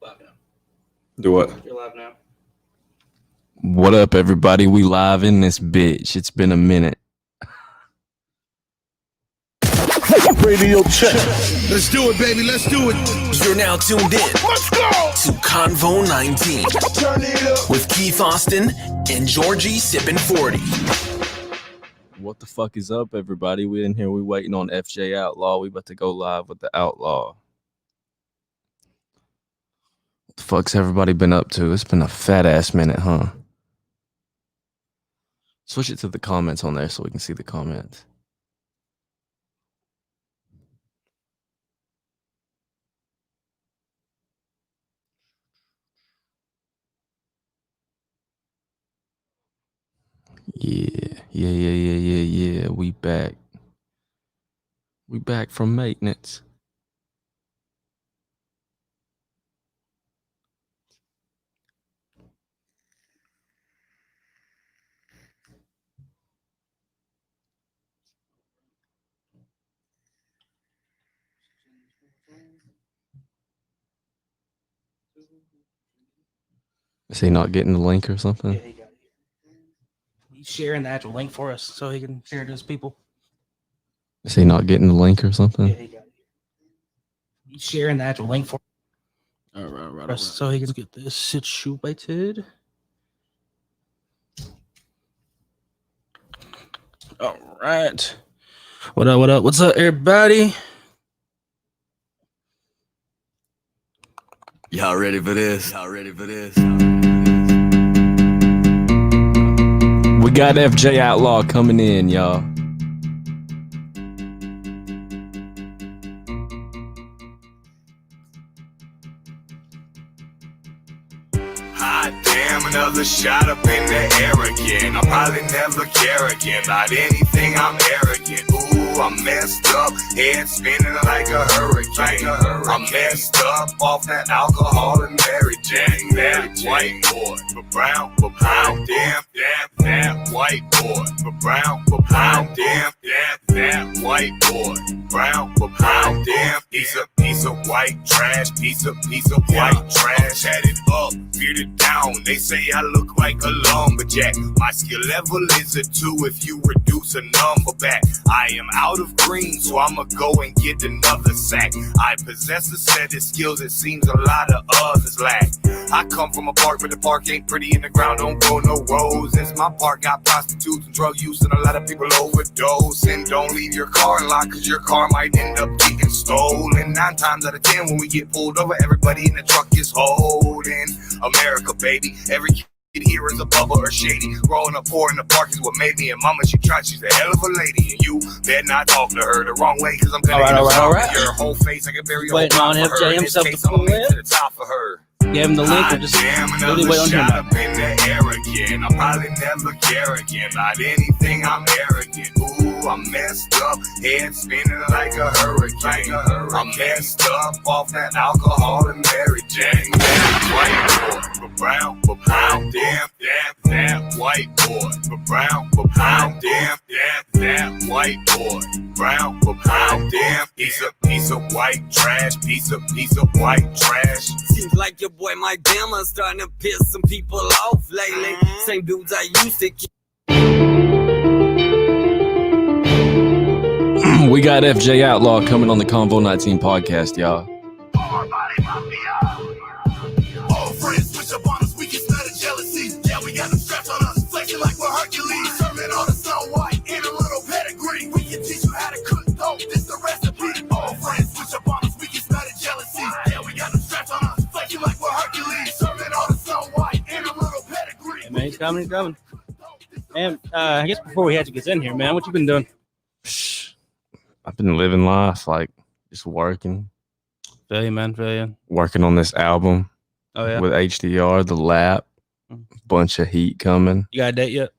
Live now. Do what? You're live now. What up, everybody? We live in this bitch. It's been a minute. Radio check. Let's do it, baby. Let's do it. You're now tuned in Let's go. to CONVO-19 Turn it up. with Keith Austin and Georgie Sippin' 40. What the fuck is up, everybody? We in here. We waiting on FJ Outlaw. We about to go live with the Outlaw. What the fuck's everybody been up to? It's been a fat ass minute, huh? Switch it to the comments on there so we can see the comments. Yeah. We back. We back from maintenance. Is he not getting the link or something? Yeah, he got it. He's sharing the actual link for us so he can share it to his people. Is he not getting the link or something? Yeah, he got it. He's sharing the actual link for All right. us so he can get this situated. All right. What up? What's up, everybody? Y'all ready for this? We got FJ Outlaw coming in, y'all. Hot damn, another shot up in the air again. I'll probably never care again about anything. I'm arrogant. Ooh, I'm messed up. Head spinning like a hurricane. I'm messed up off that alcohol and Mary Jane. That white boy, but brown, but pound. Damn, that white boy, but brown, but pound. Damn, that white boy, brown, but pound. Damn, piece of white trash, piece of white trash. Had it up, beard it down. They say I look like a lumberjack. My skill level is a 2 if you reduce a number back. I am out of green, so I'ma go and get another sack. I possess a set of skills it seems a lot of others lack. I come from a park, but the park ain't pretty and the ground don't grow no roses. My park got prostitutes and drug use and a lot of people overdose. And don't leave your car unlocked, cause your car might end up getting stolen. 9 times out of 10 when we get pulled over, everybody in the truck is holding America, baby. Every kid here is a bubble or shady. Growing up poor in the park is what made me. And mama, she tried, she's a hell of a lady. And you better not talk to her the wrong way, cause I'm gonna All right. your whole face. I can bury your Waiting whole on mouth for FJ her. In himself this to case, I'ma pull make in. it to the top of her. Give him the link or just really wait on him. Up in the air again. I'll probably never care again about anything. I'm arrogant. Ooh, I'm messed up. Head spinning like a hurricane. I'm messed up off that alcohol and Mary Jane. That white boy, but brown, but pound. Damn, that white boy, but brown, but pound. Damn, that white boy, brown, but pound. Damn, piece of white trash, piece of white trash. Seems like your boy Mike Dammer's starting to piss some people off lately. Same dudes I used to keep. We got FJ Outlaw coming on the CONVO-19 podcast, y'all. All friends switch up on us, we can smell the jealousy. Yeah, we got them straps on us, flexing like we're Hercules. Serving on a Snow White in a little pedigree. We can teach you how to cook dope, this the recipe. All friends switch up on us, we can smell the jealousy. Yeah, we got them straps on us, flexing like we're Hercules. Serving on a Snow White in a little pedigree. Hey, man, he's coming. Man, I guess before we had to get in here, man, what you been doing? I've been living life, like just working Feel you, man. working on this album Oh, yeah. with HDR, the lap, bunch of heat coming. You got a date yet?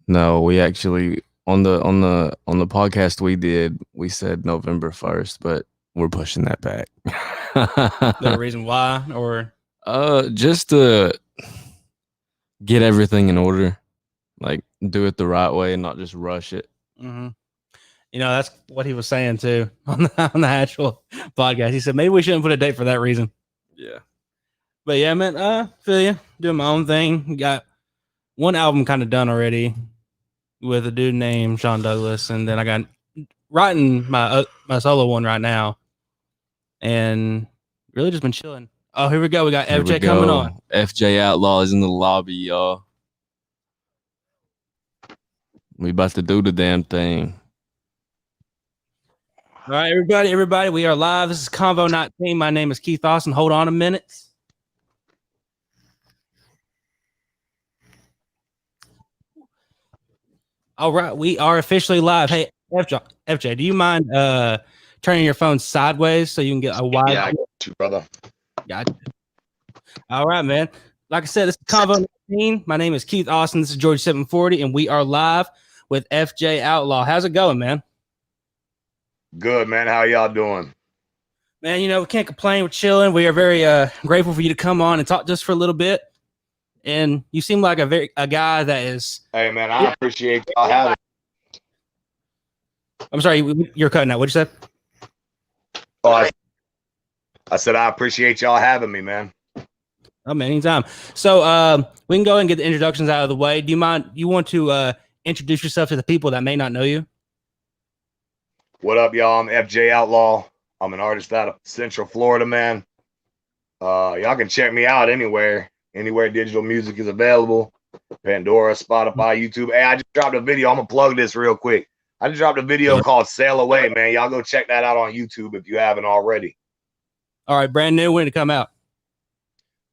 No, we actually on the podcast we did, we said November 1st, but we're pushing that back. Is there a reason why? Or just to get everything in order, like do it the right way and not just rush it. mm-hmm. You know, that's what he was saying too on the actual podcast. He said maybe we shouldn't put a date for that reason. Yeah. But yeah, man, feel you. Doing my own thing. Got one album kind of done already with a dude named Sean Douglas, and then I got writing my solo one right now, and really just been chilling. Oh, here we go. We got Here we FJ coming on. go. FJ Outlaw is in the lobby, y'all. We about to do the damn thing. All right, everybody, we are live. This is CONVO-19. My name is Keith Austin. Hold on a minute. All right, we are officially live. Hey, FJ, do you mind turning your phone sideways so you can get a wide? Yeah, I got you, brother. Gotcha. All right, man. Like I said, this is CONVO-19. My name is Keith Austin. This is George 740, and we are live with FJ Outlaw. How's it going, man? Good, man. How y'all doing? Man, you know, we can't complain. We're chilling. We are very grateful for you to come on and talk just for a little bit. And you seem like a guy that is. Hey, man, I appreciate y'all having. I'm sorry, you're cutting out. What'd you say? Oh, I said I appreciate y'all having me, man. Oh, man, anytime. So we can go and get the introductions out of the way. Do you mind? You want to introduce yourself to the people that may not know you? What up, y'all? I'm FJ Outlaw. I'm an artist out of Central Florida, man. Y'all can check me out anywhere digital music is available. Pandora, Spotify, YouTube. Hey, I just dropped a video. I'm gonna plug this real quick. I just dropped a video called Sail Away, man. Y'all go check that out on YouTube if you haven't already. All right, brand new. When did it come out?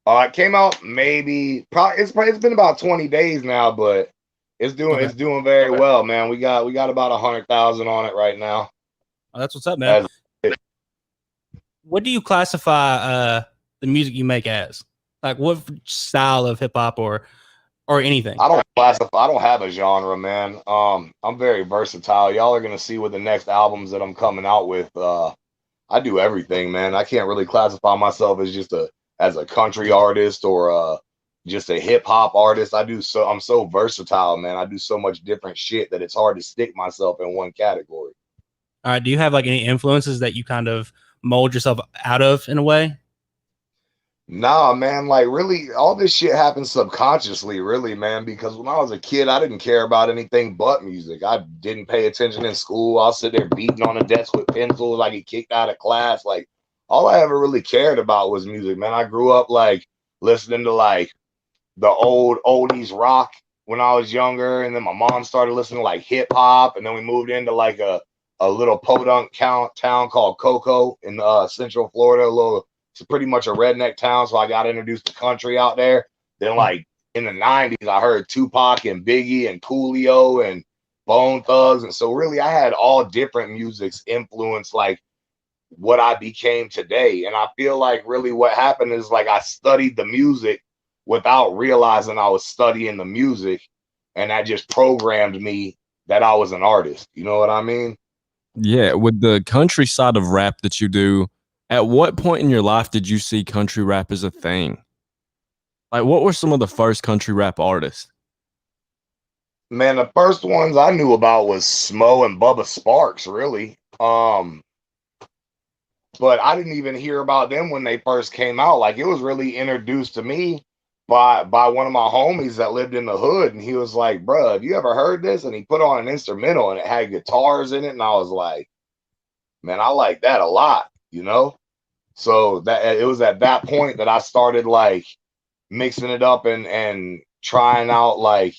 It came out it's been about 20 days now, but it's doing very well, man. We got about 100,000 on it right now. Oh, that's what's up, man. What do you classify the music you make as? Like, what style of hip hop or anything? I don't have a genre, man. I'm very versatile. Y'all are gonna see with the next albums that I'm coming out with. I do everything, man. I can't really classify myself as just a country artist or just a hip hop artist. I'm so versatile, man. I do so much different shit that it's hard to stick myself in one category. All right. Do you have like any influences that you kind of mold yourself out of in a way? Nah, man, like really all this shit happens subconsciously, really, man, because when I was a kid, I didn't care about anything but music. I didn't pay attention in school. I'll sit there beating on the desk with pencils. I get kicked out of class. Like all I ever really cared about was music, man. I grew up like listening to like the old oldies rock when I was younger, and then my mom started listening to like hip hop, and then we moved into like a little podunk town called Cocoa in Central Florida. It's pretty much a redneck town, so I got introduced to country out there. Then like in the 90s, I heard Tupac and Biggie and Coolio and Bone Thugs, and so really I had all different musics influence like what I became today. And I feel like really what happened is like I studied the music without realizing I was studying the music, and that just programmed me that I was an artist. You know what I mean? Yeah, with the country side of rap that you do, at what point in your life did you see country rap as a thing? Like, what were some of the first country rap artists? Man, the first ones I knew about was Smo and Bubba Sparks, really. But I didn't even hear about them when they first came out. Like, it was really introduced to me by one of my homies that lived in the hood, and he was like, "Bruh, have you ever heard this?" And he put on an instrumental, and it had guitars in it, and I was like, "Man, I like that a lot," you know. So that it was at that point that I started like mixing it up and trying out like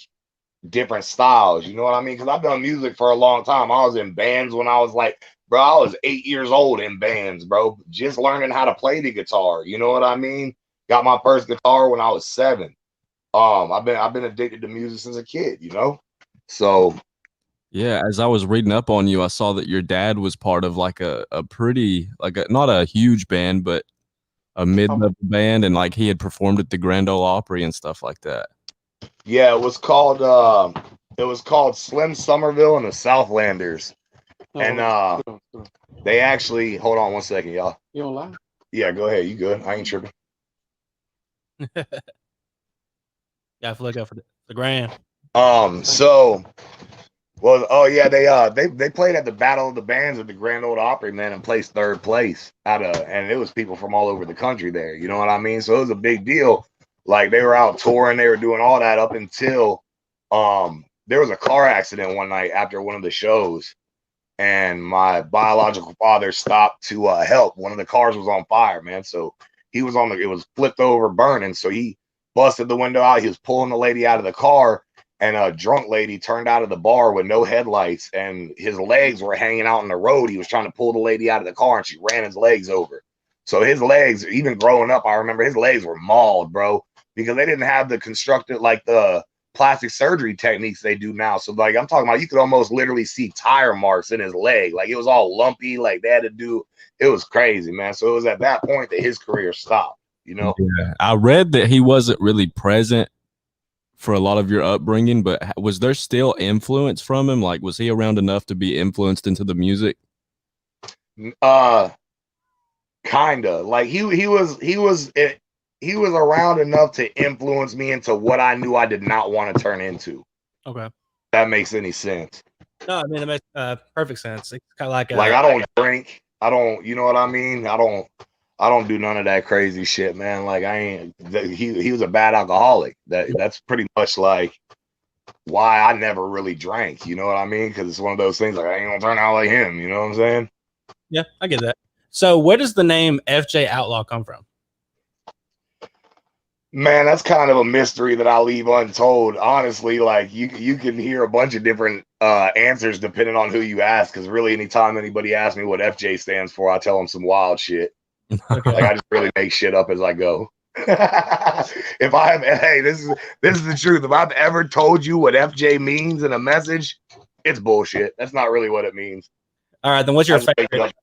different styles. You know what I mean? Because I've done music for a long time. I was in bands when I was like, bro, I was 8 years old in bands, bro, just learning how to play the guitar. You know what I mean? Got my first guitar when I was 7. I've been addicted to music since a kid, you know? So yeah, as I was reading up on you, I saw that your dad was part of like a pretty like not a huge band, but a mid-level band, and like he had performed at the Grand Ole Opry and stuff like that. Yeah, it was called Slim Somerville and the Southlanders. And they actually, hold on one second, y'all. You don't lie? Yeah, go ahead. You good? I ain't tripping. Yeah, I feel like for the grand. So Well, oh yeah, they played at the Battle of the Bands at the Grand Ole Opry, man, and placed third place and it was people from all over the country there. You know what I mean? So it was a big deal. Like they were out touring, they were doing all that up until there was a car accident one night after one of the shows, and my biological father stopped to help. One of the cars was on fire, man. So he was it was flipped over, burning. So he busted the window out. He was pulling the lady out of the car. And a drunk lady turned out of the bar with no headlights, and his legs were hanging out in the road. He was trying to pull the lady out of the car, and she ran his legs over. So his legs, even growing up, I remember his legs were mauled, bro, because they didn't have the constructed, like the plastic surgery techniques they do now. So like I'm talking about, you could almost literally see tire marks in his leg. Like it was all lumpy, like they had to do. It was crazy, man. So it was at that point that his career stopped, you know? Yeah. I read that he wasn't really present for a lot of your upbringing, but was there still influence from him? Like, was he around enough to be influenced into the music? Kinda. Like he was around enough to influence me into what I knew I did not want to turn into. Okay. If that makes any sense. No, I mean it makes perfect sense. It's kind of like I don't drink. I don't, you know what I mean? I don't do none of that crazy shit, man. Like he was a bad alcoholic. That's pretty much like why I never really drank. You know what I mean? Because it's one of those things like I ain't gonna turn out like him. You know what I'm saying? Yeah, I get that. So where does the name FJ Outlaw come from? Man, that's kind of a mystery that I leave untold. Honestly, like you can hear a bunch of different answers depending on who you ask. Because really, anytime anybody asks me what FJ stands for, I tell them some wild shit. Okay. Like I just really make shit up as I go. If I have, hey, this is the truth. If I've ever told you what FJ means in a message, it's bullshit. That's not really what it means. All right, then what's your favorite?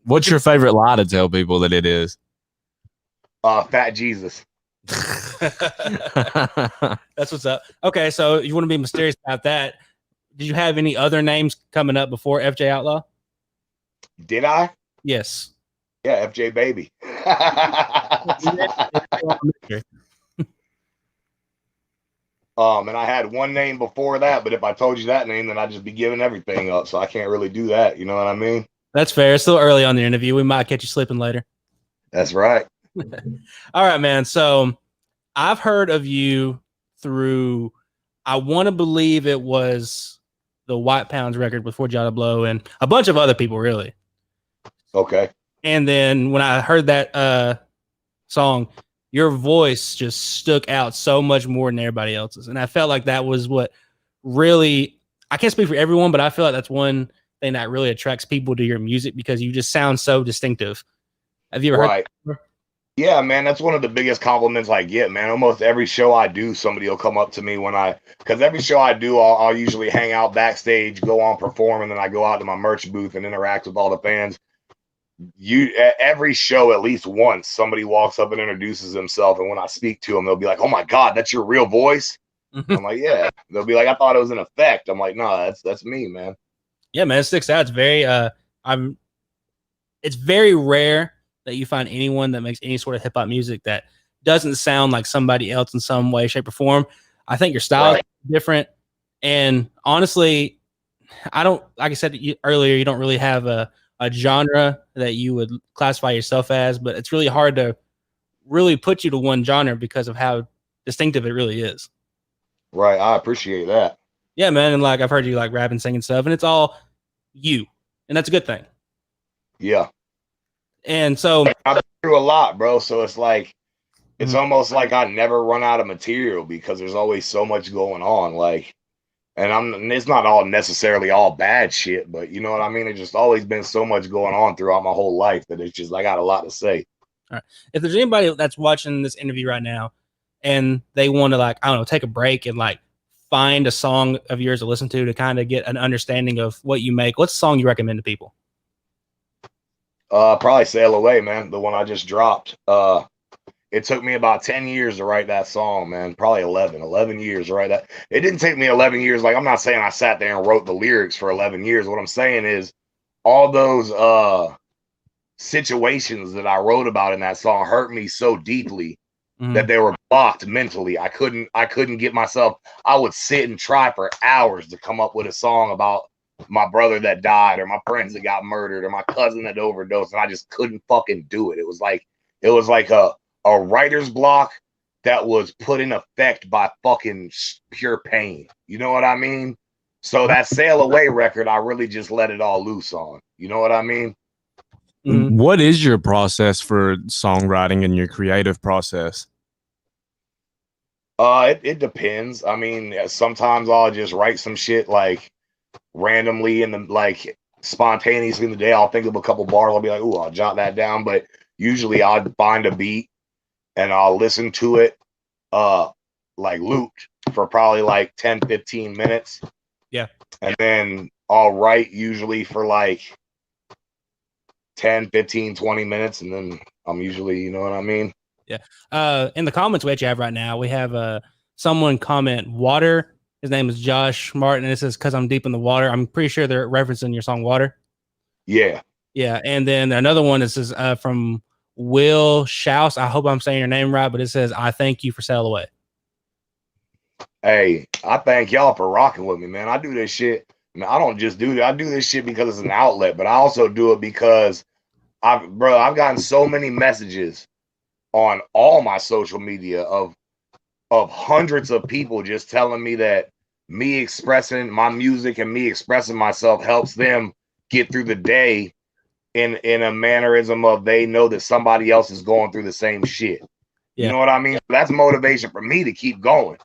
What's your favorite lie to tell people that it is? Fat Jesus. That's what's up. Okay, so you want to be mysterious about that. Did you have any other names coming up before FJ Outlaw? Did I? Yes. Yeah, FJ Baby. And I had one name before that, but if I told you that name, then I'd just be giving everything up. So I can't really do that. You know what I mean? That's fair. It's still early on the interview. We might catch you sleeping later. That's right. All right, man. So I've heard of you through, I want to believe it was the White Pounds record with Forge Out of Blow and a bunch of other people, really. Okay. And then when I heard that song, your voice just stuck out so much more than everybody else's. And I felt like that was what really, I can't speak for everyone, but I feel like that's one thing that really attracts people to your music because you just sound so distinctive. Have you ever heard that? Yeah, man, that's one of the biggest compliments I get, man. Almost every show I do, somebody will come up to me because every show I do, I'll usually hang out backstage, go on perform, and then I go out to my merch booth and interact with all the fans. Every show, at least once, somebody walks up and introduces himself, and when I speak to them, they'll be like, "Oh my God, that's your real voice?" I'm like, "Yeah." They'll be like, "I thought it was an effect." I'm like, "No, that's me, man." Yeah, man, it sticks out. It's very it's very rare that you find anyone that makes any sort of hip hop music that doesn't sound like somebody else in some way, shape, or form. I think your style is different. And honestly, I don't, like I said earlier, you don't really have a genre that you would classify yourself as, but it's really hard to really put you to one genre because of how distinctive it really is. Right. I appreciate that. Yeah, man. And like, I've heard you like rapping, singing stuff, and it's all you. And that's a good thing. Yeah. And so I've been through a lot, bro. So it's like, it's almost like I never run out of material because there's always so much going on. Like, and it's not all necessarily all bad shit, but you know what I mean? It's just always been so much going on throughout my whole life that it's just, I got a lot to say. All right. If there's anybody that's watching this interview right now and they want to, like, I don't know, take a break and like find a song of yours to listen to kind of get an understanding of what you make, what's the song you recommend to people? Probably Sail Away, man. The one I just dropped. It took me about 10 years to write that song, man. Probably 11 years to write that. It didn't take me 11 years. Like, I'm not saying I sat there and wrote the lyrics for 11 years. What I'm saying is all those situations that I wrote about in that song hurt me so deeply that they were blocked mentally. I couldn't get myself. I would sit and try for hours to come up with a song about my brother that died, or my friends that got murdered, or my cousin that overdosed, and I just couldn't fucking do it. It was like a writer's block that was put in effect by fucking pure pain. You know what I mean? So that Sail Away record, I really just let it all loose on. You know what I mean? What is your process for songwriting and your creative process? It depends. I mean, sometimes I'll just write some shit like randomly and then like spontaneously in the day. I'll think of a couple bars. I'll be like, "Ooh, I'll jot that down." But usually I'll find a beat and I'll listen to it like looped for probably like 10, 15 minutes. Yeah. And then I'll write usually for like 10, 15, 20 minutes. And then I'm usually, you know what I mean? Yeah. In the comments we actually have right now, we have someone comment water. His name is Josh Martin. And it says, "Cause I'm deep in the water." I'm pretty sure they're referencing your song Water. Yeah. Yeah. And then another one, this is from Will Schaus. I hope I'm saying your name right, but it says, "I thank you for Sail Away." Hey, I thank y'all for rocking with me, man. I do this shit. I don't just do that. I do this shit because it's an outlet, but I also do it because I've gotten so many messages on all my social media of hundreds of people just telling me that me expressing my music and me expressing myself helps them get through the day in a mannerism of they know that somebody else is going through the same shit. Yeah. You know what I mean? That's motivation for me to keep going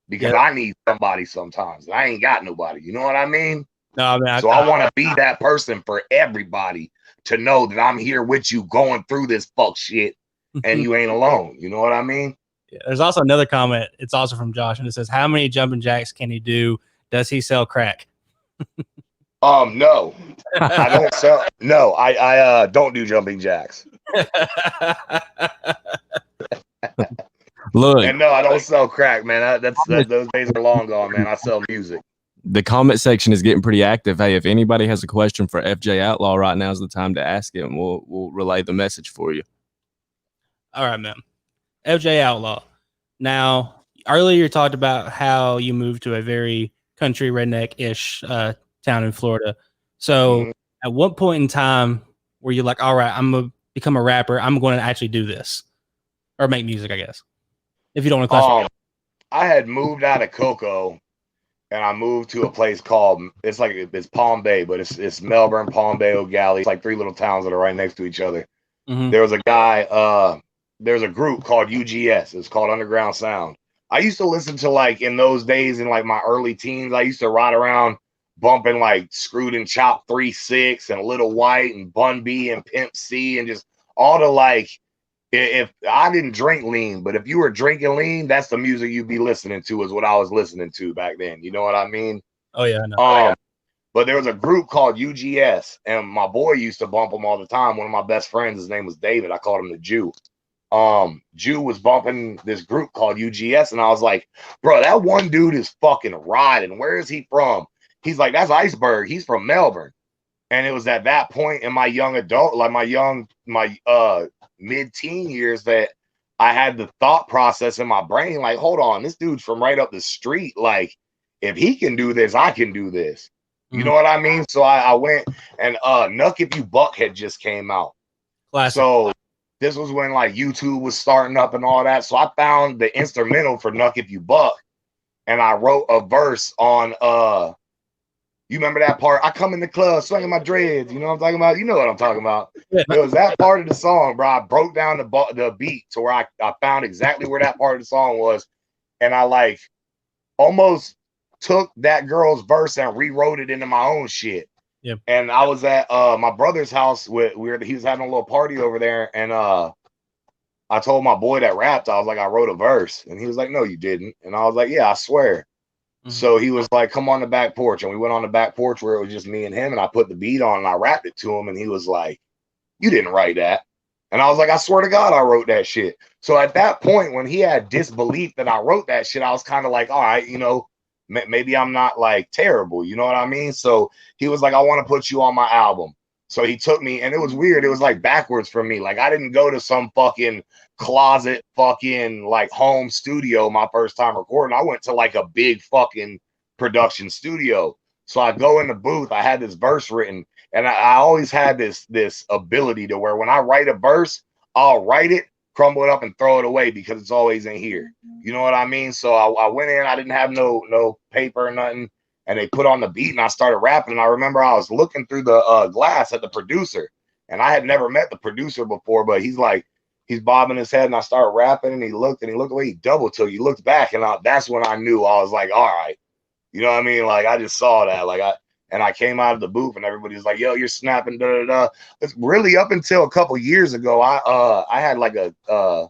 because I need somebody sometimes. I ain't got nobody. You know what I mean? No, I mean, So I want to be that person for everybody to know that I'm here with you going through this fuck shit and you ain't alone. You know what I mean? Yeah, there's also another comment. It's also from Josh, and it says, "How many jumping jacks can he do? Does he sell crack?" No, I don't sell. No, I don't do jumping jacks. Look, And no, I don't sell crack, man. Those days are long gone, man. I sell music. the comment section is getting pretty active. Hey, if anybody has a question for FJ Outlaw right now is the time to ask it, and we'll relay the message for you. All right, man. FJ Outlaw. Now, earlier you talked about how you moved to a very country redneck-ish town in Florida. So, at what point in time were you like, "All right, I'm gonna become a rapper. I'm going to actually do this or make music"? I guess if you don't want to classify. I had moved out of Cocoa, and I moved to a place called it's Palm Bay, but it's Melbourne, Palm Bay, O'Galley. It's like three little towns that are right next to each other. There was a guy. There's a group called UGS. It's called Underground Sound. I used to listen to, like, in those days in like my early teens, I used to ride around bumping like Screwed and Chopped 3-6 and Little White and Bun B and Pimp C and just all the, like, if I didn't drink lean, but if you were drinking lean, that's the music you'd be listening to is what I was listening to back then. You know what I mean? Oh yeah, I know. But there was a group called UGS, and my boy used to bump them all the time. One of my best friends, his name was David. I called him the Jew. Jew was bumping this group called UGS, and I was like, "Bro, that one dude is fucking riding. Where is he from?" He's like, "That's Iceberg. He's from Melbourne." And it was at that point in my young adult, like my mid-teen years, that I had the thought process in my brain, like, hold on, this dude's from right up the street. Like, if he can do this, I can do this. You know what I mean? So I went, and Nuck If You Buck had just came out. Classic. So this was when like YouTube was starting up and all that. So I found the instrumental for Nuck If You Buck, and I wrote a verse on you remember that part? I come in the club swinging my dreads. You know what I'm talking about? You know what I'm talking about. Yeah. It was that part of the song, bro. I broke down the beat to where I found exactly where that part of the song was, and I like almost took that girl's verse and rewrote it into my own shit. Yep. And I was at my brother's house he was having a little party over there, and I told my boy that rapped, I was like, "I wrote a verse," and he was like, "No, you didn't," and I was like, "Yeah, I swear." So he was like, "Come on the back porch," and we went on the back porch where it was just me and him, and I put the beat on and I rapped it to him, and he was like, "You didn't write that," and I was like, "I swear to God, I wrote that shit." So at that point, when he had disbelief that I wrote that shit, I was kind of like, all right, you know, maybe I'm not like terrible, you know what I mean? So he was like, "I want to put you on my album." So he took me, and it was weird. It was like backwards for me. Like I didn't go to some fucking closet fucking like home studio my first time recording. I went to like a big fucking production studio. So I go in the booth, I had this verse written, and I always had this ability to where when I write a verse, I'll write it, crumble it up, and throw it away because it's always in here. You know what I mean? So I went in, I didn't have no paper or nothing. And they put on the beat and I started rapping. And I remember I was looking through the glass at the producer, and I had never met the producer before, but he's bobbing his head, and I started rapping, and he looked away, he double took, he looked back, and that's when I knew. I was like, all right, you know what I mean? Like I just saw that, I came out of the booth and everybody was like, yo, you're snapping, da da da. It's really up until a couple years ago. I had like a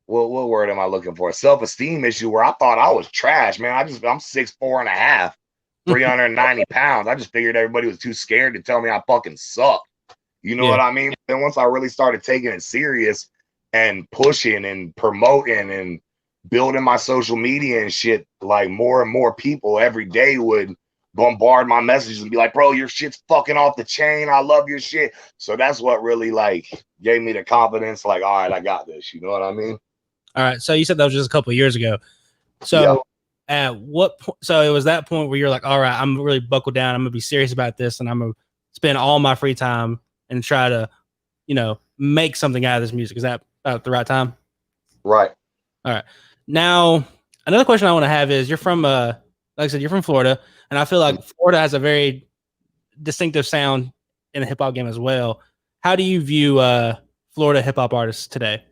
what word am I looking for? A self-esteem issue where I thought I was trash, man. I'm 6'4.5", 390 pounds. I just figured everybody was too scared to tell me I fucking suck. You know what I mean? Then once I really started taking it serious and pushing and promoting and building my social media and shit, like more and more people every day would bombard my messages and be like, bro, your shit's fucking off the chain. I love your shit. So that's what really like gave me the confidence. Like, all right, I got this. You know what I mean? All right. So you said that was just a couple of years ago. So at what point? So it was that point where you're like, all right, I'm really buckled down. I'm gonna be serious about this, and I'm gonna spend all my free time and try to, make something out of this music. Is that about the right time? Right. All right. Now, another question I want to have is, you're from, like I said, you're from Florida, and I feel like Florida has a very distinctive sound in the hip hop game as well. How do you view Florida hip hop artists today?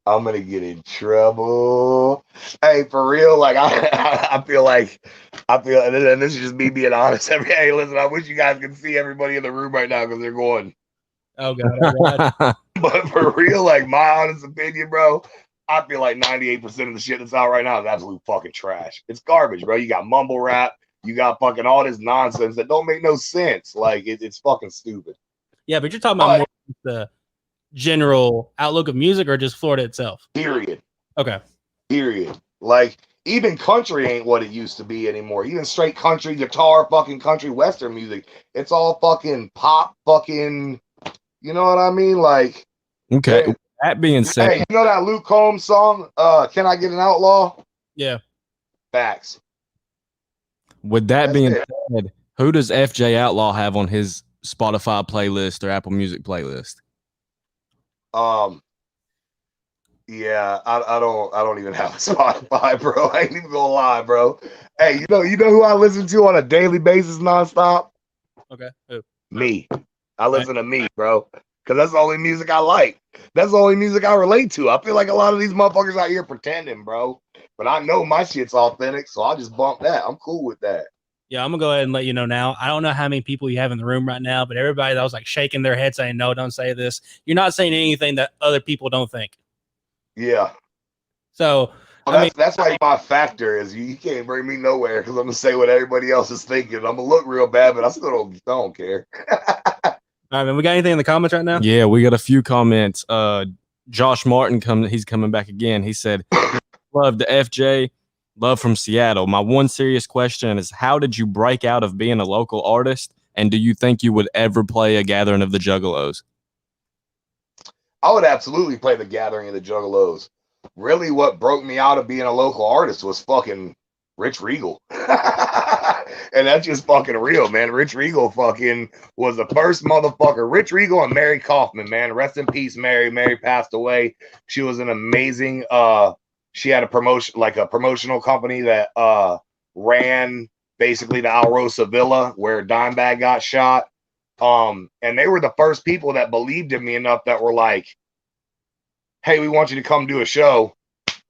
I'm gonna get in trouble. Hey, for real, like I feel and this is just me being honest. Hey, listen, I wish you guys could see everybody in the room right now because they're going, oh god. But for real, like my honest opinion, bro, I feel like 98% of the shit that's out right now is absolute fucking trash. It's garbage, bro. You got mumble rap, you got fucking all this nonsense that don't make no sense. Like it's fucking stupid. Yeah, but you're talking about more the general outlook of music, or just Florida itself? Period. Okay. Period. Like even country ain't what it used to be anymore. Even straight country, guitar, fucking country, western music. It's all fucking pop, fucking. You know what I mean? Like. Okay. Hey, that being said, hey, you know that Luke Combs song? Can I Get an Outlaw? Yeah. Facts. With that being said, who does FJ Outlaw have on his Spotify playlist or Apple Music playlist? Yeah, I don't even have a Spotify, bro. I ain't even gonna lie, bro. Hey, you know who I listen to on a daily basis nonstop? Okay. Who? Me. I listen to me, bro. Cause that's the only music I like. That's the only music I relate to. I feel like a lot of these motherfuckers out here pretending, bro. But I know my shit's authentic, so I'll just bump that. I'm cool with that. Yeah, I'm gonna go ahead and let you know now. I don't know how many people you have in the room right now, but everybody that was like shaking their head saying, no, don't say this. You're not saying anything that other people don't think. Yeah. So that's like my factor is you can't bring me nowhere because I'm gonna say what everybody else is thinking. I'm gonna look real bad, but I still don't care. All right, man. We got anything in the comments right now? Yeah, we got a few comments. Josh Martin he's coming back again. He said, love the FJ, love from Seattle. My one serious question is, how did you break out of being a local artist? And do you think you would ever play a Gathering of the Juggalos? I would absolutely play the Gathering of the Juggalos. Really, what broke me out of being a local artist was fucking Rich Regal. And that's just fucking real, man. Rich Regal fucking was the first motherfucker. Rich Regal and Mary Kaufman, man. Rest in peace, Mary. Mary passed away. She was an amazing she had a promotional company that ran basically the Alrosa Villa where Dimebag got shot. And they were the first people that believed in me enough that were like, hey, we want you to come do a show.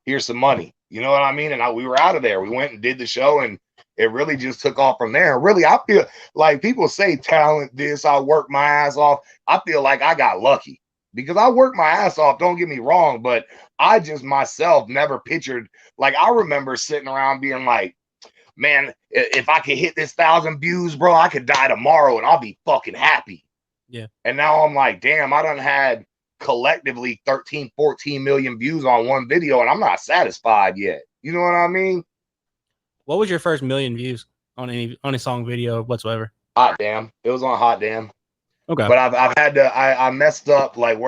Here's some money. You know what I mean? And we were out of there. We went and did the show, and it really just took off from there. Really, I feel like people say talent this, I work my ass off. I feel like I got lucky because I worked my ass off. Don't get me wrong, but I just myself never pictured. Like, I remember sitting around being like, man, if I could hit this 1,000 views, bro, I could die tomorrow and I'll be fucking happy. Yeah. And now I'm like, damn, I done had collectively 13, 14 million views on one video and I'm not satisfied yet. You know what I mean? What was your first million views on any song video whatsoever? Hot Damn. It was on Hot Damn. Okay. But I've had to I messed up like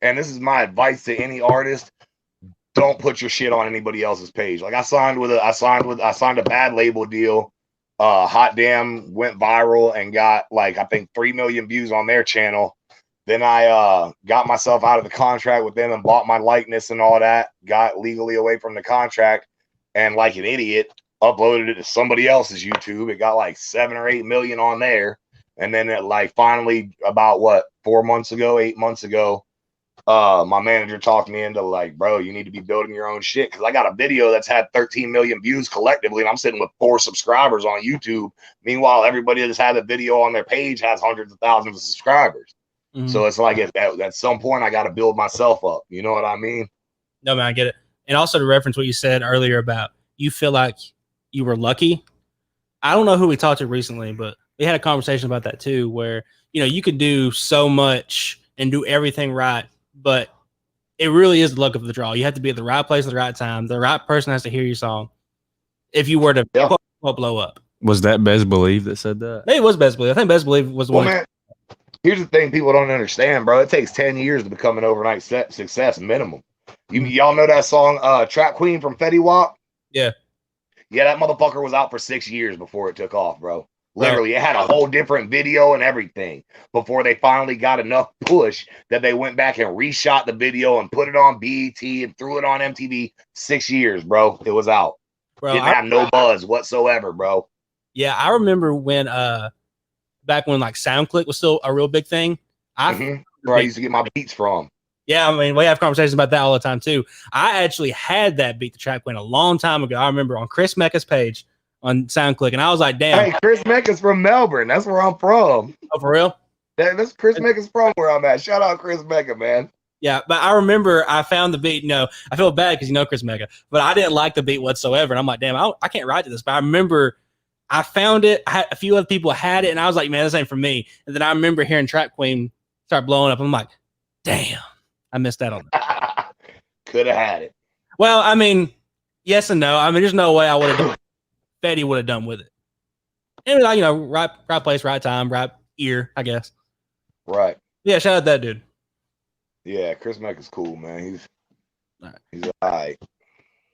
and this is my advice to any artist, don't put your shit on anybody else's page. Like I signed a bad label deal. Hot Damn went viral and got like I think 3 million views on their channel. Then I got myself out of the contract with them and bought my likeness and all that, got legally away from the contract, and like an idiot, uploaded it to somebody else's YouTube. It got like 7 or 8 million on there. And then it like finally about 8 months ago, my manager talked me into like, bro, you need to be building your own shit. Cause I got a video that's had 13 million views collectively. And I'm sitting with 4 subscribers on YouTube. Meanwhile, everybody that's had a video on their page has hundreds of thousands of subscribers. Mm-hmm. So it's like at some point I got to build myself up. You know what I mean? No, man, I get it. And also to reference what you said earlier about you feel like you were lucky. I don't know who we talked to recently, but we had a conversation about that too, where, you know, you could do so much and do everything right, but it really is the luck of the draw. You have to be at the right place at the right time. The right person has to hear your song. If you were to blow up. Was that Best Believe that said that? Maybe it was Best Believe. I think Best Believe was the one. Man, here's the thing people don't understand, bro. It takes 10 years to become an overnight success minimum. Y'all know that song, Trap Queen from Fetty Wap? Yeah. Yeah, that motherfucker was out for 6 years before it took off, bro. Literally, it had a whole different video and everything before they finally got enough push that they went back and reshot the video and put it on BET and threw it on MTV. 6 years, bro. It was out. Bro, didn't have no buzz whatsoever, bro. Yeah, I remember when back when like SoundClick was still a real big thing. Where I used to get my beats from. Yeah, I mean, we have conversations about that all the time too. I actually had that beat, the Trap Queen, a long time ago. I remember on Chris Mecca's page on SoundClick, and I was like, damn. Hey, Chris Mecca's from Melbourne. That's where I'm from. Oh, for real? That's Chris Mecca's from where I'm at. Shout out Chris Mecca, man. Yeah, but I remember I found the beat. No, I feel bad because you know Chris Mecca, but I didn't like the beat whatsoever. And I'm like, damn, I can't write to this. But I remember I found it. I had a few other people had it, and I was like, man, this ain't for me. And then I remember hearing Trap Queen start blowing up. I'm like, damn, I missed out on that. Could have had it. Well, I mean, yes and no. I mean, there's no way I would have done Fetty would have done with it. And you know, right place, right time, right ear, I guess. Right. Yeah, shout out that dude. Yeah, Chris Mecca's cool, man. He's all right.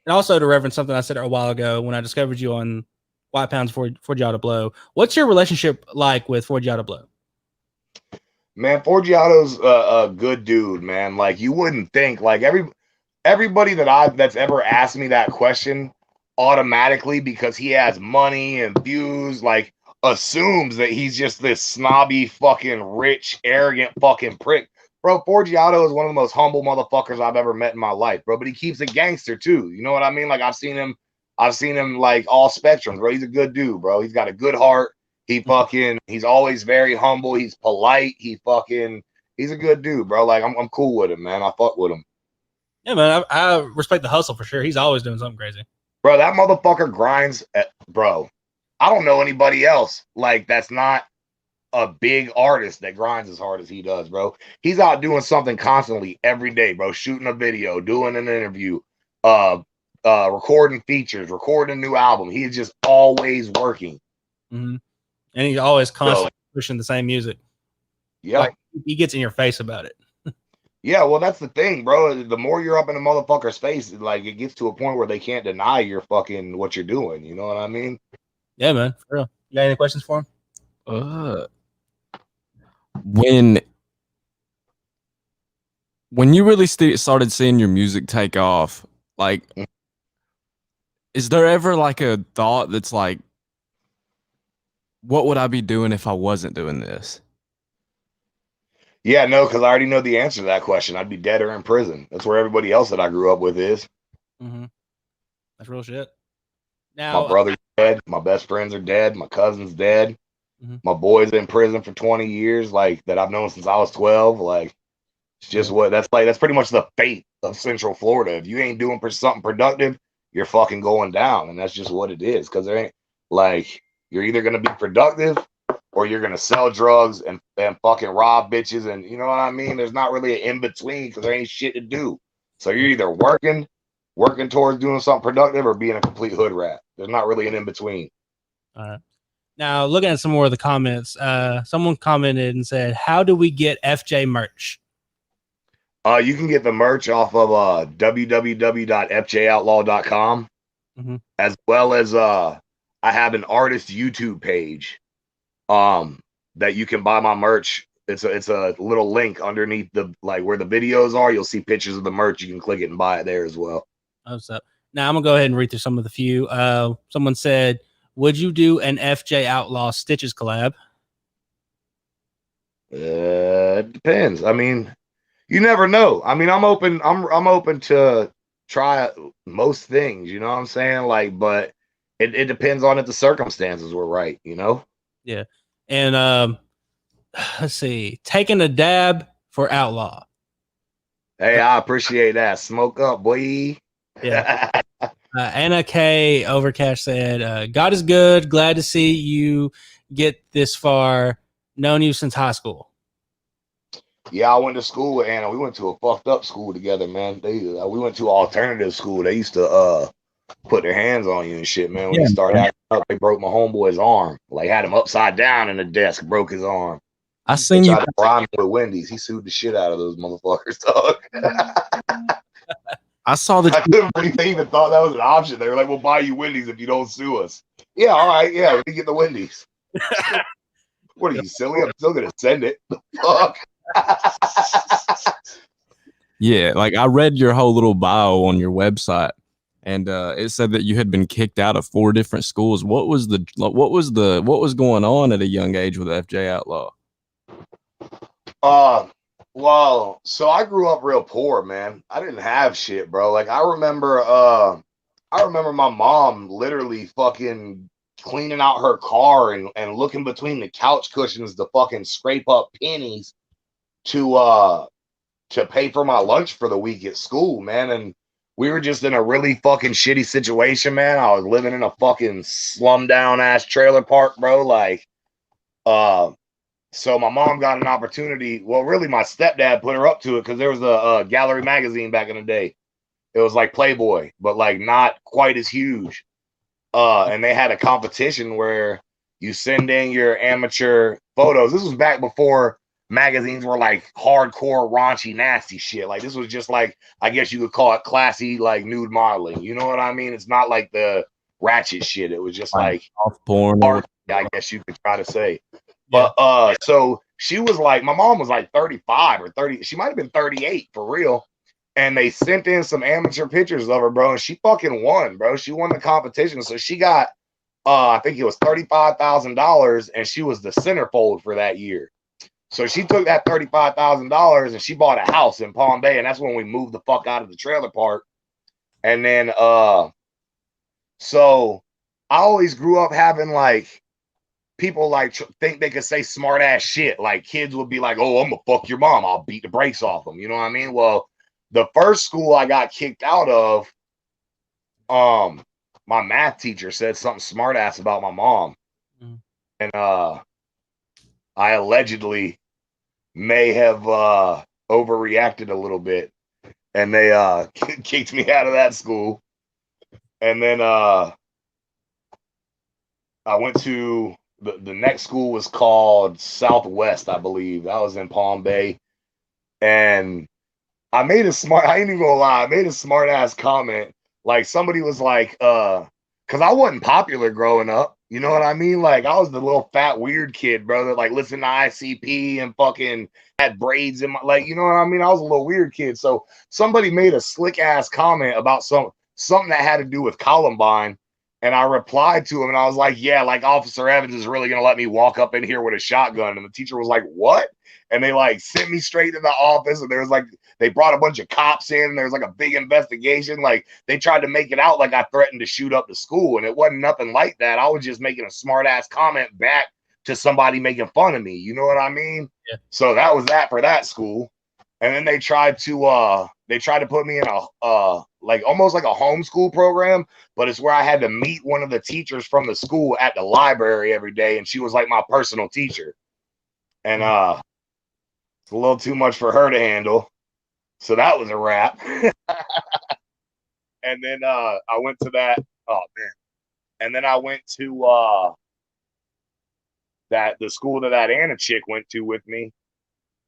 And also to reference something I said a while ago when I discovered you on White Pounds for Forgiato Blow. What's your relationship like with Forgiato Blow? Man, Forgiato's a good dude, man. Like you wouldn't think. Like everybody that's ever asked me that question automatically, because he has money and views, like assumes that he's just this snobby, fucking rich, arrogant fucking prick. Bro, Forgiato is one of the most humble motherfuckers I've ever met in my life, bro. But he keeps a gangster too. You know what I mean? Like I've seen him like all spectrums, bro. He's a good dude, bro. He's got a good heart. He's always very humble. He's polite. He's a good dude, bro. Like I'm cool with him, man. I fuck with him. Yeah, man. I respect the hustle for sure. He's always doing something crazy. Bro, that motherfucker grinds. Bro, I don't know anybody else like that's not a big artist that grinds as hard as he does, bro. He's out doing something constantly every day, bro. Shooting a video, doing an interview, recording features, recording a new album. He's just always working. Mm-hmm. And he's always constantly pushing the same music. Yeah. Like, he gets in your face about it. Yeah, well, that's the thing, bro. The more you're up in a motherfucker's face, like it gets to a point where they can't deny your fucking what you're doing. You know what I mean? Yeah, man. For real. You got any questions for him? When you really started seeing your music take off, like, is there ever like a thought that's like, what would I be doing if I wasn't doing this? Yeah, no, because I already know the answer to that question. I'd be dead or in prison. That's where everybody else that I grew up with is. Mm-hmm. That's real shit. Now, my brother's dead. My best friends are dead. My cousin's dead. Mm-hmm. My boy's in prison for 20 years, like that I've known since I was 12. Like, it's just that's pretty much the fate of Central Florida. If you ain't doing something productive, you're fucking going down, and that's just what it is. Because there ain't like you're either gonna be productive or you're gonna sell drugs and fucking rob bitches, and you know what I mean. There's not really an in between because there ain't shit to do. So you're either working towards doing something productive or being a complete hood rat. There's not really an in between. All right. Now, looking at some more of the comments, someone commented and said, "How do we get FJ merch?" You can get the merch off of www.fjoutlaw.com, as well as I have an artist YouTube page that you can buy my merch. It's a little link underneath the where the videos are. You'll see pictures of the merch. You can click it and buy it there as well. What's up? Now I'm gonna go ahead and read through some of the few. Someone said, "Would you do an FJ Outlaw Stitches collab?" It depends. I mean, you never know. I mean, I'm open. I'm open to try most things. You know what I'm saying? Like, but it depends on if the circumstances were right. You know? Yeah. And let's see, taking a dab for Outlaw. Hey, I appreciate that. Smoke up, boy. Yeah. Anna K Overcash said, "God is good. Glad to see you get this far. Known you since high school." Yeah, I went to school with Anna. We went to a fucked up school together, man. We went to alternative school. They used to put their hands on you and shit, man. When you started acting up, they broke my homeboy's arm. Like, had him upside down in the desk, broke his arm. I seen you tried to bribe me with Wendy's. He sued the shit out of those motherfuckers, dog. I saw that. I couldn't believe they even thought that was an option. They were like, "We'll buy you Wendy's if you don't sue us." Yeah, all right, yeah, let me get the Wendy's. What are you, silly? I'm still gonna send it. The fuck. Yeah, like I read your whole little bio on your website, and it said that you had been kicked out of 4 different schools. What was going on at a young age with FJ Outlaw? Well, so I grew up real poor, man. I didn't have shit, bro. Like, I remember my mom literally fucking cleaning out her car and looking between the couch cushions to fucking scrape up pennies to pay for my lunch for the week at school, man. And we were just in a really fucking shitty situation, man. I was living in a fucking slum down ass trailer park, bro. Like, so my mom got an opportunity. Well, really, my stepdad put her up to it because there was a gallery magazine back in the day. It was like Playboy, but like not quite as huge. And they had a competition where you send in your amateur photos. This was back before magazines were like hardcore, raunchy, nasty shit. Like, this was just like, I guess you could call it classy, like nude modeling. You know what I mean? It's not like the ratchet shit. It was just like off porn, I guess you could try to say. But so she was like, my mom was like 35 or 30. She might have been 38 for real. And they sent in some amateur pictures of her, bro. And she fucking won, bro. She won the competition. So she got, I think it was $35,000, and she was the centerfold for that year. So she took that $35,000 and she bought a house in Palm Bay. And that's when we moved the fuck out of the trailer park. And then, so I always grew up having like, people like think they could say smart ass shit. Like, kids would be like, "Oh, I'm gonna fuck your mom. I'll beat the brakes off them." You know what I mean? Well, the first school I got kicked out of, my math teacher said something smart ass about my mom. And I allegedly may have overreacted a little bit. And they kicked me out of that school. And then I went to the next school was called Southwest, I believe. That was in Palm Bay. And I ain't even gonna lie, I made a smart ass comment. Like, somebody was like, because I wasn't popular growing up. You know what I mean? Like, I was the little fat weird kid, bro, that like listened to ICP and fucking had braids in my, like, you know what I mean? I was a little weird kid. So somebody made a slick ass comment about something that had to do with Columbine. And I replied to him and I was like, yeah, like Officer Evans is really going to let me walk up in here with a shotgun. And the teacher was like, what? And they like sent me straight to the office. And there was like, they brought a bunch of cops in. And there was like a big investigation. Like, they tried to make it out like I threatened to shoot up the school. And it wasn't nothing like that. I was just making a smart ass comment back to somebody making fun of me. You know what I mean? Yeah. So that was that for that school. And then they tried to put me in a like almost like a homeschool program, but it's where I had to meet one of the teachers from the school at the library every day, and she was like my personal teacher. And it's a little too much for her to handle. So that was a wrap. And then I went to that. Oh man. And then I went to that the school that Anna chick went to with me.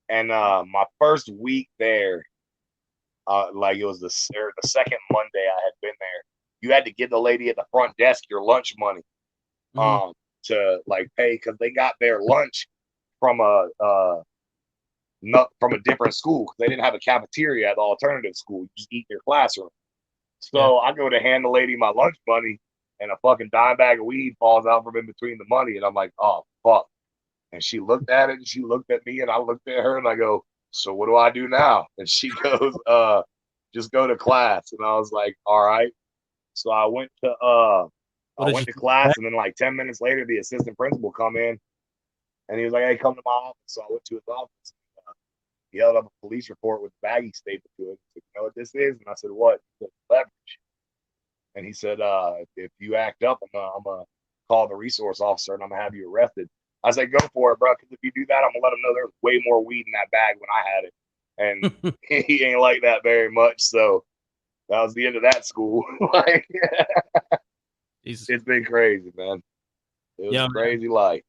And my first week there, like it was the second Monday I had been there, you had to give the lady at the front desk your lunch money to like pay, because they got their lunch from a different school, because they didn't have a cafeteria at the alternative school. You just eat in your classroom. So I go to hand the lady my lunch money, and a fucking dime bag of weed falls out from in between the money, and I'm like, oh fuck. And she looked at it, and she looked at me, and I looked at her, and I go, so what do I do now? And she goes, just go to class. And I was like, all right. So I went to class, and then like 10 minutes later, the assistant principal come in, and he was like, hey, come to my office. So I went to his office. He held up a police report with a baggie stapled to it. He said, you know what this is? And I said, what? He said, leverage. And he said, if you act up, I'm gonna call the resource officer, and I'm gonna have you arrested. I said, go for it, bro, because if you do that, I'm gonna let him know there's way more weed in that bag when I had it. And he ain't like that very much. So that was the end of that school. Like, it's been crazy, man. It was a crazy life.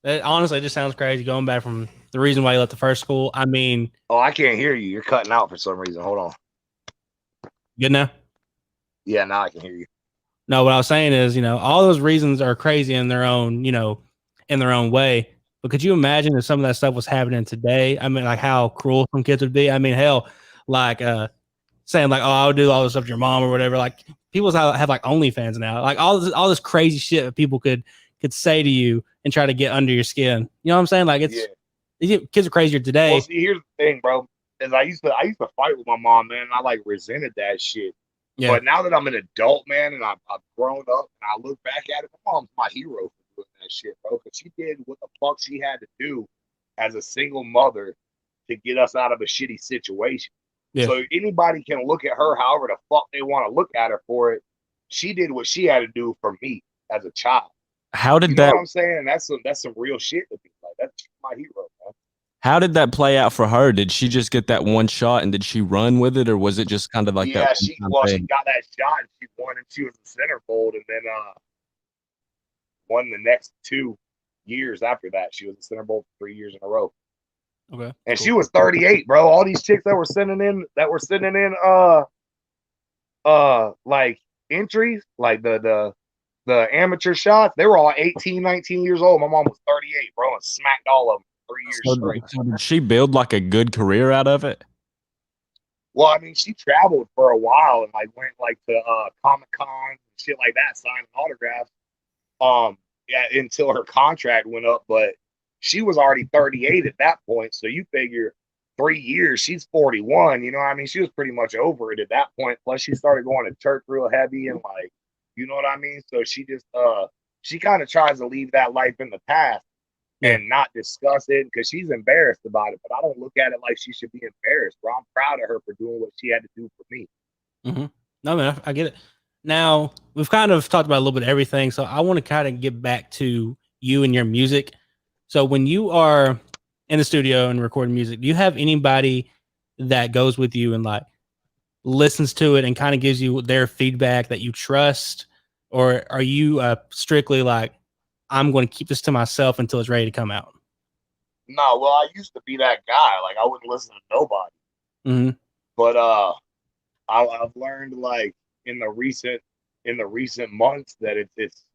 It honestly just sounds crazy going back from the reason why you left the first school. I mean, I can't hear you. You're cutting out for some reason. Hold on. Good now? Yeah, now I can hear you. No, what I was saying is, all those reasons are crazy in their own, in their own way. But could you imagine if some of that stuff was happening today? I mean, like how cruel some kids would be. I mean, hell, like saying like, oh, I'll do all this stuff to your mom or whatever. Like people have like OnlyFans now. Like all this crazy shit that people could say to you and try to get under your skin. You know what I'm saying? Like kids are crazier today. Well, see, here's the thing, bro. Is I used to fight with my mom, man. And I like resented that shit. Yeah. But now that I'm an adult, man, and I've grown up, and I look back at it, my mom's my hero for doing that shit, bro. Because she did what the fuck she had to do as a single mother to get us out of a shitty situation. Yeah. So anybody can look at her however the fuck they want to look at her for it. She did what she had to do for me as a child. How did you know what I'm saying? That's some real shit to be like. That's my hero, man. How did that play out for her? Did she just get that one shot and did she run with it, or was it just kind of like that? She got that shot and she won, and she was in centerfold, and then won the next 2 years after that. She was in centerfold for 3 years in a row. Okay. And cool. She was 38, bro. All these chicks that were sending in like entries, like the amateur shots, they were all 18, 19 years old. My mom was 38, bro, and smacked all of them 3 years straight. So did she build like a good career out of it? Well, I mean, she traveled for a while and like went like to Comic-Con and shit like that, signing autographs. Until her contract went up, but she was already 38 at that point. So you figure 3 years, she's 41. You know what I mean? She was pretty much over it at that point. Plus, she started going to church real heavy and like, you know what I mean? So she just she kind of tries to leave that life in the past and not discuss it because she's embarrassed about it. But I don't look at it like she should be embarrassed, bro. I'm proud of her for doing what she had to do for me. Mm-hmm. No, man, I get it. Now, we've kind of talked about a little bit of everything, so I want to kind of get back to you and your music. So when you are in the studio and recording music, do you have anybody that goes with you and like listens to it and kind of gives you their feedback that you trust? Or are you strictly like, I'm going to keep this to myself until it's ready to come out? No, well, I used to be that guy. Like, I wouldn't listen to nobody. Mm-hmm. But I've learned like in the recent months that it's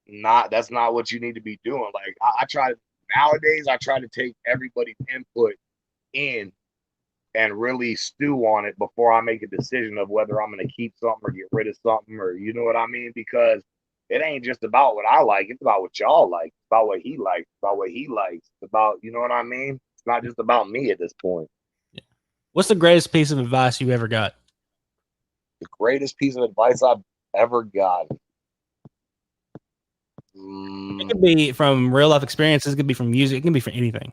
not, that's not what you need to be doing. Like I try to take everybody's input in and really stew on it before I make a decision of whether I'm going to keep something or get rid of something, or you know what I mean? Because it ain't just about what I like. It's about what y'all like. It's about what he likes. It's about what he likes. It's about, you know what I mean? It's not just about me at this point. Yeah. What's the greatest piece of advice you ever got? The greatest piece of advice I've ever gotten. It could be from real life experiences. It could be from music. It can be from anything.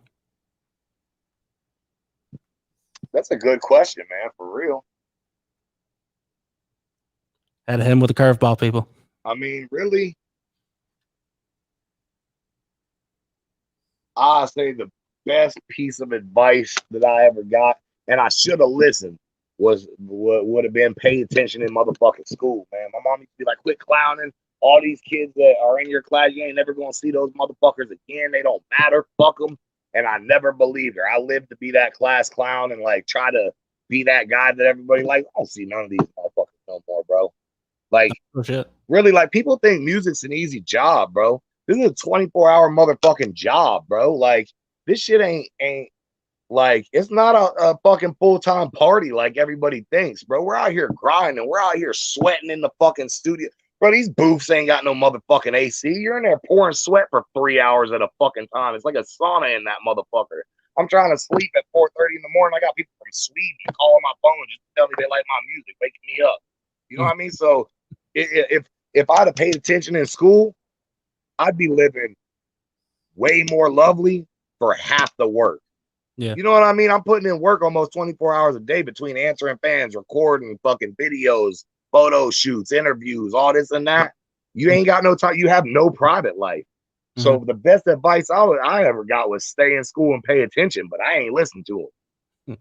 That's a good question, man. For real. Had to hit him with a curveball, people. I mean, really, I say the best piece of advice that I ever got, and I should have listened, would have been pay attention in motherfucking school, man. My mom used to be like, quit clowning, all these kids that are in your class, you ain't never gonna see those motherfuckers again. They don't matter. Fuck them. And I never believed her. I lived to be that class clown and like try to be that guy that everybody like. I don't see none of these motherfuckers no more, bro. Like, Oh, shit. really, like people think music's an easy job, bro. This is a 24-hour motherfucking job, bro. Like, this shit ain't like, it's not a fucking full-time party like everybody thinks, bro. We're out here grinding. We're out here sweating in the fucking studio. Bro, these booths ain't got no motherfucking AC. You're in there pouring sweat for 3 hours at a fucking time. It's like a sauna in that motherfucker. I'm trying to sleep at 4:30 in the morning. I got people from Sweden calling my phone just to tell me they like my music, waking me up. You know what I mean? So if I'd have paid attention in school, I'd be living way more lovely for half the work. Yeah. You know what I mean? I'm putting in work almost 24 hours a day between answering fans, recording fucking videos, photo shoots, interviews, all this and that. You ain't got no time. You have no private life. So the best advice I ever got was stay in school and pay attention, but I ain't listened to them.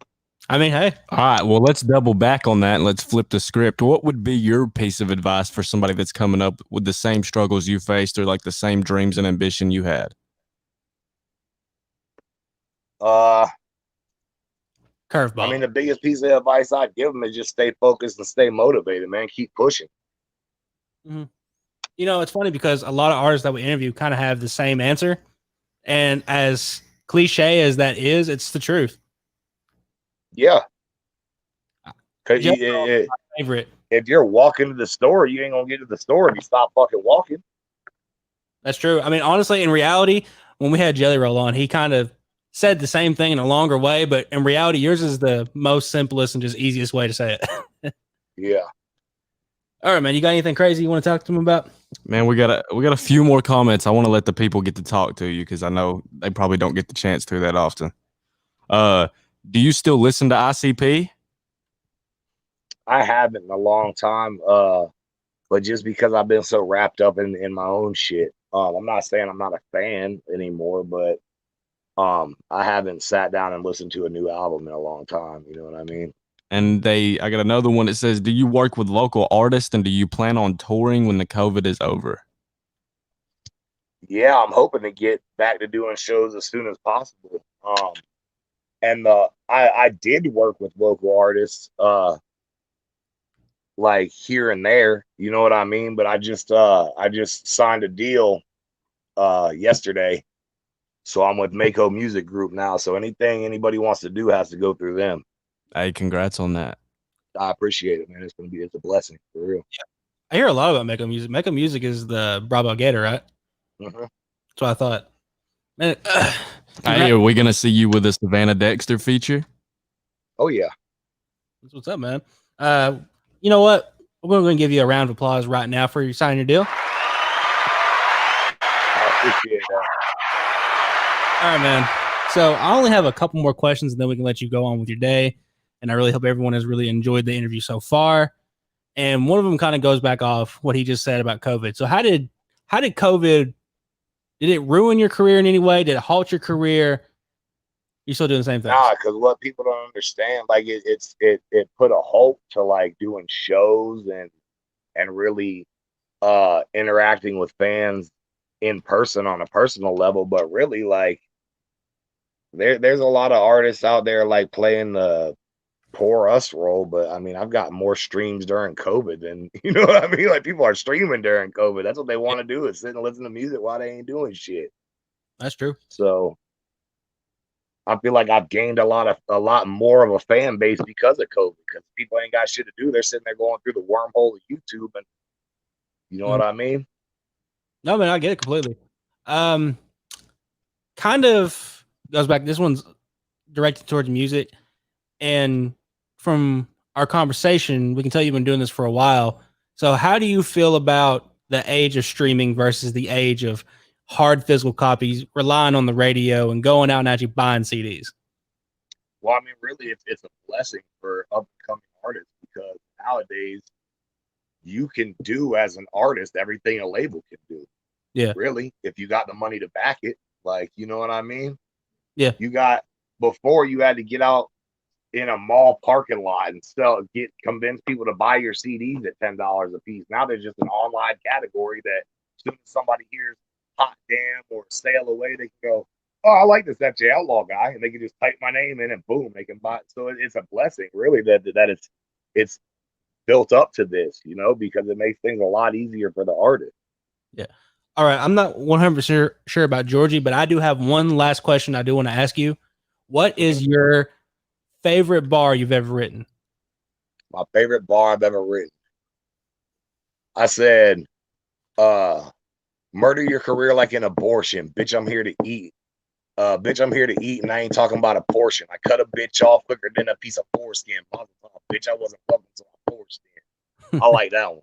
I mean, hey. All right, well, let's double back on that and let's flip the script. What would be your piece of advice for somebody that's coming up with the same struggles you faced or like the same dreams and ambition you had? Curveball. I mean, the biggest piece of advice I'd give them is just stay focused and stay motivated, man. Keep pushing. You know, it's funny because a lot of artists that we interview kind of have the same answer. And as cliche as that is, it's the truth. Yeah. Because favorite. If you're walking to the store, you ain't going to get to the store if you stop fucking walking. That's true. I mean, honestly, in reality, when we had Jelly Roll on, he kind of said the same thing in a longer way, but in reality, yours is the most simplest and just easiest way to say it. Yeah. All right, man. You got anything crazy you want to talk to him about? Man, we got a few more comments. I want to let the people get to talk to you because I know they probably don't get the chance to that often. Do you still listen to ICP? I haven't in a long time. But just because I've been so wrapped up in my own shit, I'm not saying I'm not a fan anymore, but I haven't sat down and listened to a new album in a long time. You know what I mean? And I got another one that says, do you work with local artists and do you plan on touring when the COVID is over? Yeah, I'm hoping to get back to doing shows as soon as possible. And I did work with local artists, like here and there, you know what I mean? But I just signed a deal yesterday. So I'm with Mako Music Group now. So anything anybody wants to do has to go through them. Hey, congrats on that. I appreciate it, man. It's a blessing for real. Yeah. I hear a lot about Mako Music. Mako Music is the Bravo Gator, right? Mm-hmm. That's what I thought. Man, hey, are we gonna see you with a Savannah Dexter feature? Oh yeah. That's what's up, man. You know what? We're going to give you a round of applause right now for you signing your deal. I appreciate that. All right, man. So I only have a couple more questions, and then we can let you go on with your day. And I really hope everyone has really enjoyed the interview so far. And one of them kind of goes back off what he just said about COVID. So how did COVID, did it ruin your career in any way? Did it halt your career? You're still doing the same thing? Nah, because what people don't understand, like it put a halt to like doing shows and really interacting with fans in person on a personal level. But really, like there's a lot of artists out there like playing the poor us role. But I mean, I've got more streams during COVID than, you know what I mean? Like people are streaming during COVID. That's what they want to do, is sit and listen to music while they ain't doing shit. That's true. So I feel like I've gained a lot more of a fan base because of COVID, because people ain't got shit to do. They're sitting there going through the wormhole of YouTube, and you know what I mean? No, man, I get it completely. Kind of goes back. This one's directed towards music, and from our conversation, we can tell you've been doing this for a while. So how do you feel about the age of streaming versus the age of hard physical copies, relying on the radio and going out and actually buying CDs? Well, I mean, really, it's a blessing for up-and-coming artists, because nowadays you can do as an artist everything a label can do. Yeah. Really, if you got the money to back it, like, you know what I mean? Yeah. Before you had to get out in a mall parking lot and convince people to buy your CDs at $10 a piece. Now there's just an online category that as soon as somebody hears Hot Damn or Sail Away, they can go, oh, I like this FJ Outlaw guy, and they can just type my name in and boom, they can buy it. So it's a blessing, really, that it's built up to this, because it makes things a lot easier for the artist. Yeah. All right. I'm not 100% sure about Georgie, but I do have one last question I do want to ask you. What is your favorite bar you've ever written? My favorite bar I've ever written. I said, murder your career like an abortion. Bitch, I'm here to eat. Bitch, I'm here to eat, and I ain't talking about a portion. I cut a bitch off quicker than a piece of foreskin. Bitch, I wasn't fucking to a foreskin. I like that one.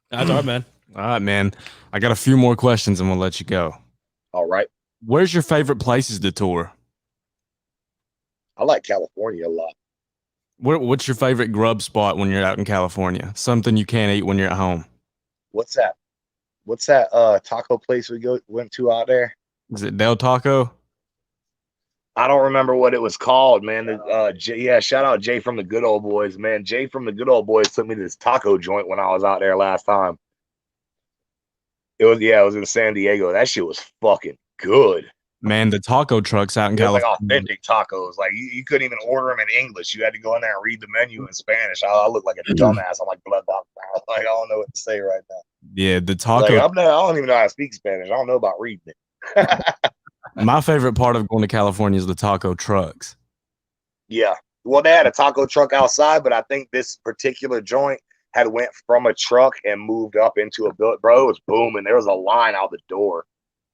That's all right, man. All right, man. I got a few more questions and we'll let you go. All right. Where's your favorite places to tour? I like California a lot. What's your favorite grub spot when you're out in California? Something you can't eat when you're at home. What's that? What's that taco place we went to out there? Is it Del Taco? I don't remember what it was called, man. Shout out Jay from the Good Old Boys, man. Jay from the Good Old Boys took me to this taco joint when I was out there last time. It was in San Diego. That shit was fucking good. Man, the taco trucks out in California. Like authentic tacos. Like you couldn't even order them in English. You had to go in there and read the menu in Spanish. I look like a dumbass. I'm like blood doctor. Like I don't know what to say right now. Yeah, the taco. Like, I don't even know how to speak Spanish. I don't know about reading it. My favorite part of going to California is the taco trucks. Yeah. Well, they had a taco truck outside, but I think this particular joint had went from a truck and moved up into a building. Bro, it was booming. There was a line out the door.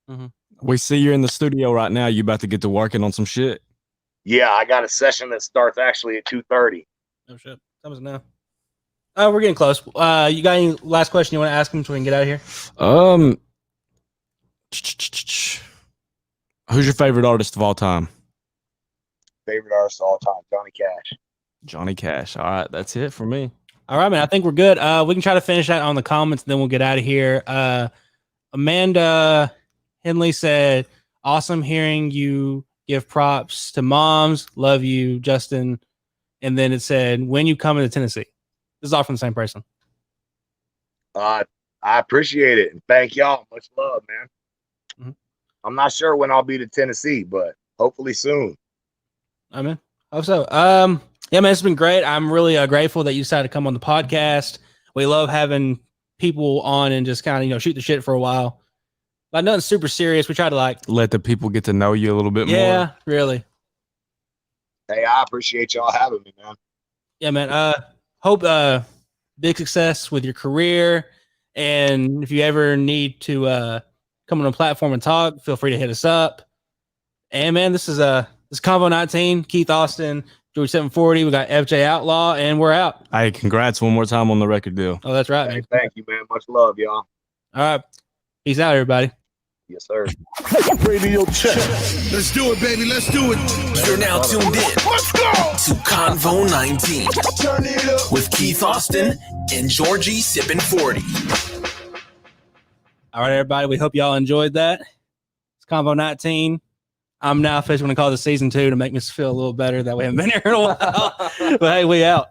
Mm-hmm. We see you're in the studio right now. You about to get to working on some shit? Yeah, I got a session that starts actually at 2:30. Oh shit. That was now. We're getting close. You got any last question you want to ask him so we can get out of here? Who's your favorite artist of all time? Favorite artist of all time, Johnny Cash. Johnny Cash. All right, that's it for me. All right, man. I think we're good. We can try to finish that on the comments, and then we'll get out of here. Amanda Henley said, awesome hearing you give props to moms. Love you, Justin. And then it said, when you come into Tennessee. This is all from the same person. I appreciate it. And thank y'all. Much love, man. Mm-hmm. I'm not sure when I'll be to Tennessee, but hopefully soon. I mean, hope so. Yeah, man, it's been great. I'm really grateful that you decided to come on the podcast. We love having people on and just kind of, shoot the shit for a while. Like nothing super serious. We try to let the people get to know you a little bit more. Yeah, really. Hey, I appreciate y'all having me, man. Yeah, man. Hope big success with your career. And if you ever need to come on a platform and talk, feel free to hit us up. And man, this is CONVO-19, Keith Austin, George 740. We got FJ Outlaw, and we're out. Hey, congrats one more time on the record deal. Oh, that's right, hey, man. Thank you, man. Much love, y'all. All right. Peace out, everybody. Yes, sir. Radio check. Let's do it, baby. Let's do it. You're now tuned in Let's go. to CONVO-19 Turn it up. with Keith Austin and Georgie Sippin' 40. All right, everybody. We hope y'all enjoyed that. It's CONVO-19. I'm now officially going to call this season 2 to make me feel a little better that we haven't been here in a while. But hey, we out.